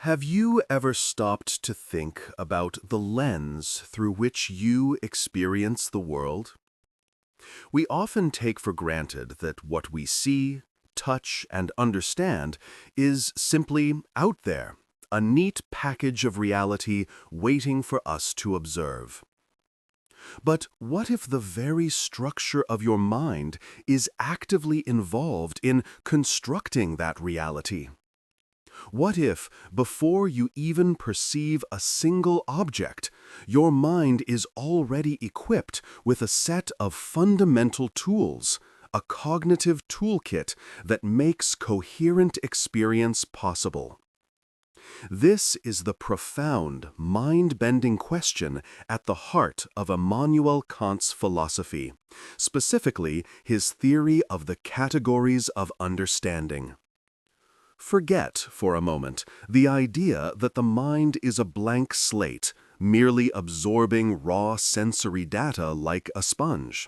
Have you ever stopped to think about the lens through which you experience the world? We often take for granted that what we see, touch, and understand is simply out there, a neat package of reality waiting for us to observe. But what if the very structure of your mind is actively involved in constructing that reality? What if, before you even perceive a single object, your mind is already equipped with a set of fundamental tools, a cognitive toolkit that makes coherent experience possible? This is the profound, mind-bending question at the heart of Immanuel Kant's philosophy, specifically his theory of the categories of understanding. Forget, for a moment, the idea that the mind is a blank slate, merely absorbing raw sensory data like a sponge.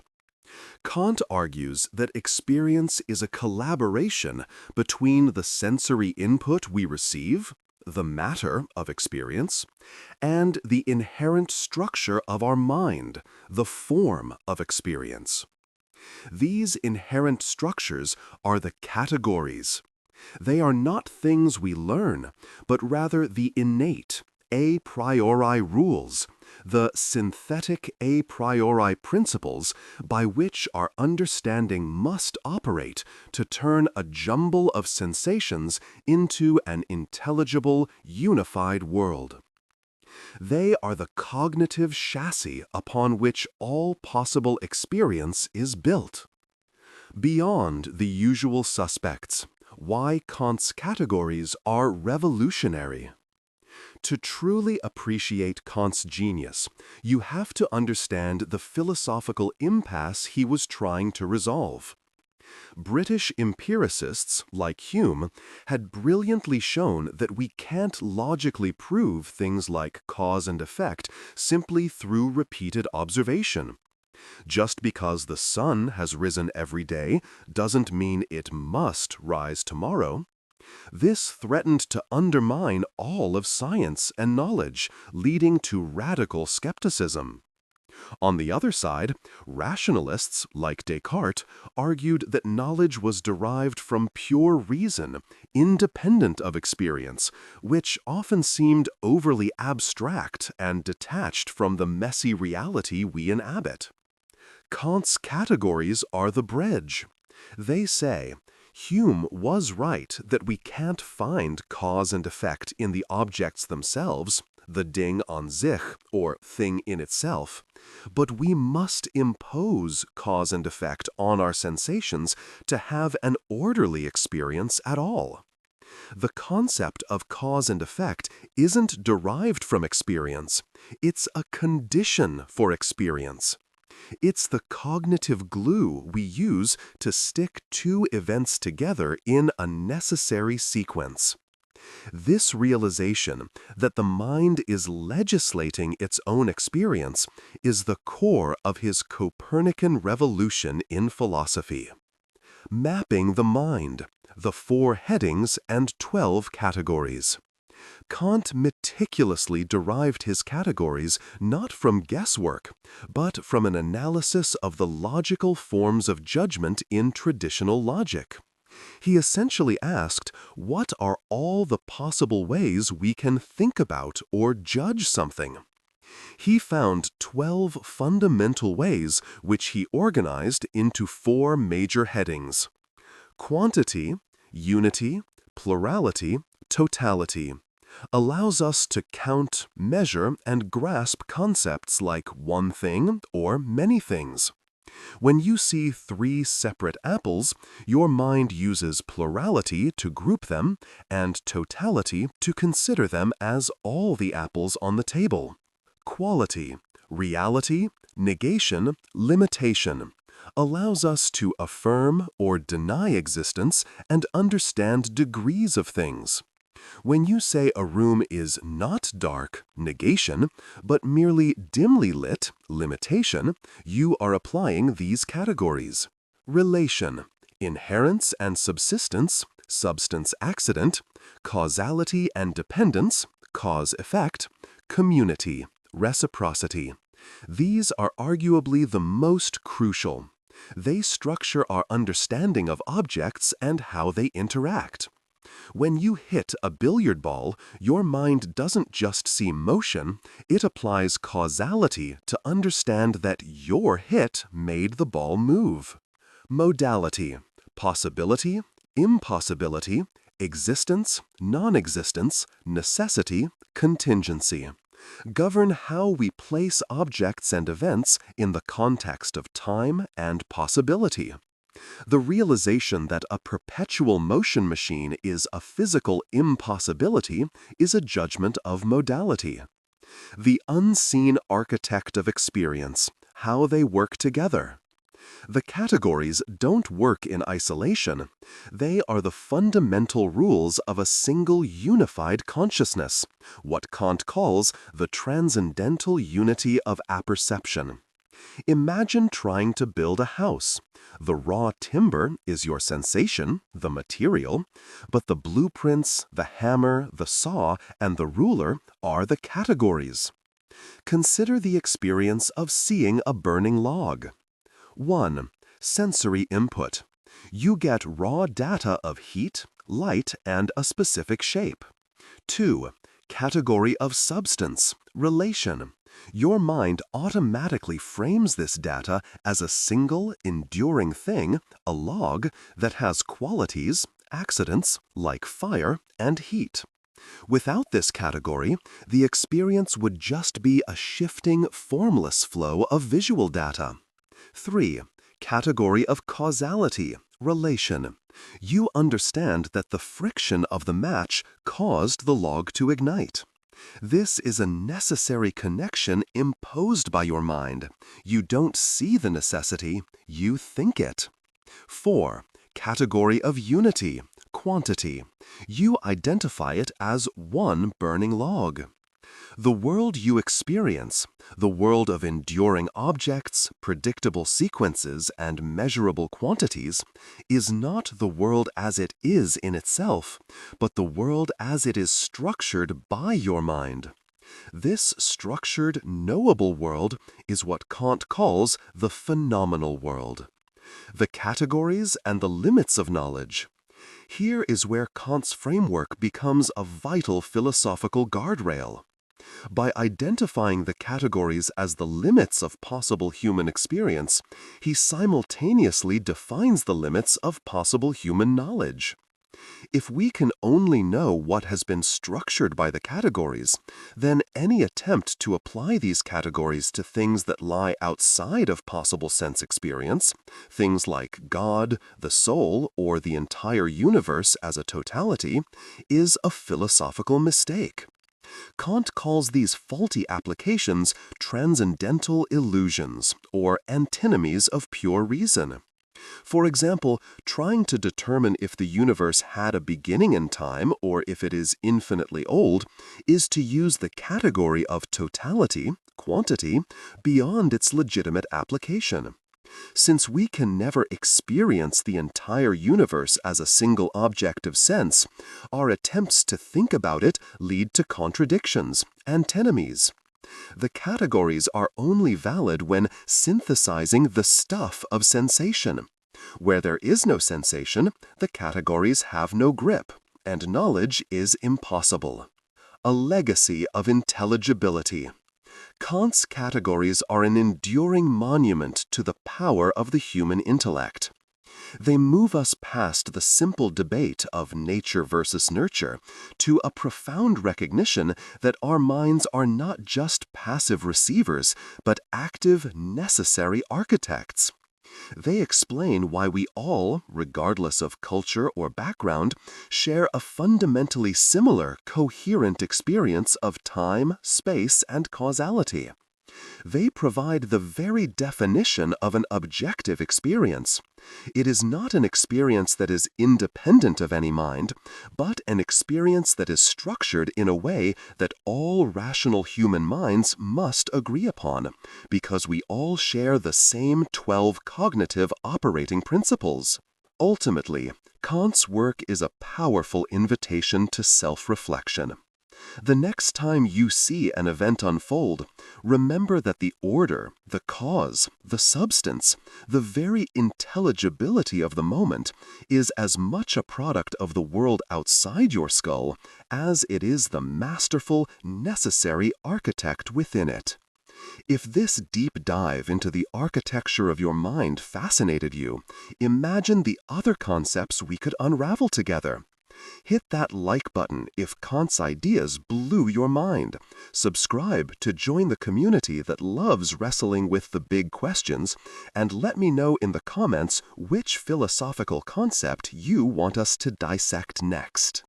Kant argues that experience is a collaboration between the sensory input we receive, the matter of experience, and the inherent structure of our mind, the form of experience. These inherent structures are the categories. They are not things we learn, but rather the innate, a priori rules, the synthetic a priori principles by which our understanding must operate to turn a jumble of sensations into an intelligible, unified world. They are the cognitive chassis upon which all possible experience is built. Beyond the usual suspects, why Kant's categories are revolutionary. To truly appreciate Kant's genius, you have to understand the philosophical impasse he was trying to resolve. British empiricists, like Hume, had brilliantly shown that we can't logically prove things like cause and effect simply through repeated observation. Just because the sun has risen every day doesn't mean it must rise tomorrow. This threatened to undermine all of science and knowledge, leading to radical skepticism. On the other side, rationalists, like Descartes, argued that knowledge was derived from pure reason, independent of experience, which often seemed overly abstract and detached from the messy reality we inhabit. Kant's categories are the bridge. They say, Hume was right that we can't find cause and effect in the objects themselves, the Ding an sich, or thing in itself, but we must impose cause and effect on our sensations to have an orderly experience at all. The concept of cause and effect isn't derived from experience. It's a condition for experience. It's the cognitive glue we use to stick two events together in a necessary sequence. This realization that the mind is legislating its own experience is the core of his Copernican revolution in philosophy. Mapping the mind, the 4 headings and 12 categories. Kant meticulously derived his categories not from guesswork, but from an analysis of the logical forms of judgment in traditional logic. He essentially asked, what are all the possible ways we can think about or judge something? He found 12 fundamental ways which he organized into 4 major headings: quantity, unity, plurality, totality. Allows us to count, measure, and grasp concepts like one thing or many things. When you see 3 separate apples, your mind uses plurality to group them and totality to consider them as all the apples on the table. Quality, reality, negation, limitation allows us to affirm or deny existence and understand degrees of things. When you say a room is not dark, negation, but merely dimly lit, limitation, you are applying these categories. Relation, inherence and subsistence, substance-accident, causality and dependence, cause-effect, community, reciprocity. These are arguably the most crucial. They structure our understanding of objects and how they interact. When you hit a billiard ball, your mind doesn't just see motion, it applies causality to understand that your hit made the ball move. Modality, possibility, impossibility, existence, non-existence, necessity, contingency, govern how we place objects and events in the context of time and possibility. The realization that a perpetual motion machine is a physical impossibility is a judgment of modality. The unseen architect of experience, how they work together. The categories don't work in isolation. They are the fundamental rules of a single unified consciousness, what Kant calls the transcendental unity of apperception. Imagine trying to build a house. The raw timber is your sensation, the material, but the blueprints, the hammer, the saw, and the ruler are the categories. Consider the experience of seeing a burning log. 1. Sensory input. You get raw data of heat, light, and a specific shape. 2. Category of substance, relation. Your mind automatically frames this data as a single, enduring thing, a log, that has qualities, accidents, like fire and heat. Without this category, the experience would just be a shifting, formless flow of visual data. 3. Category of causality, relation. You understand that the friction of the match caused the log to ignite. This is a necessary connection imposed by your mind. You don't see the necessity, you think it. 4. Category of unity, quantity. You identify it as one burning log. The world you experience, the world of enduring objects, predictable sequences, and measurable quantities, is not the world as it is in itself, but the world as it is structured by your mind. This structured, knowable world is what Kant calls the phenomenal world. The categories and the limits of knowledge. Here is where Kant's framework becomes a vital philosophical guardrail. By identifying the categories as the limits of possible human experience, he simultaneously defines the limits of possible human knowledge. If we can only know what has been structured by the categories, then any attempt to apply these categories to things that lie outside of possible sense experience, things like God, the soul, or the entire universe as a totality, is a philosophical mistake. Kant calls these faulty applications transcendental illusions, or antinomies of pure reason. For example, trying to determine if the universe had a beginning in time or if it is infinitely old is to use the category of totality, quantity, beyond its legitimate application. Since we can never experience the entire universe as a single object of sense, our attempts to think about it lead to contradictions, antinomies. The categories are only valid when synthesizing the stuff of sensation. Where there is no sensation, the categories have no grip, and knowledge is impossible. A legacy of intelligibility. Kant's categories are an enduring monument to the power of the human intellect. They move us past the simple debate of nature versus nurture to a profound recognition that our minds are not just passive receivers, but active, necessary architects. They explain why we all, regardless of culture or background, share a fundamentally similar, coherent experience of time, space, and causality. They provide the very definition of an objective experience. It is not an experience that is independent of any mind, but an experience that is structured in a way that all rational human minds must agree upon, because we all share the same 12 cognitive operating principles. Ultimately, Kant's work is a powerful invitation to self-reflection. The next time you see an event unfold, remember that the order, the cause, the substance, the very intelligibility of the moment is as much a product of the world outside your skull as it is the masterful, necessary architect within it. If this deep dive into the architecture of your mind fascinated you, imagine the other concepts we could unravel together. Hit that like button if Kant's ideas blew your mind. Subscribe to join the community that loves wrestling with the big questions, and let me know in the comments which philosophical concept you want us to dissect next.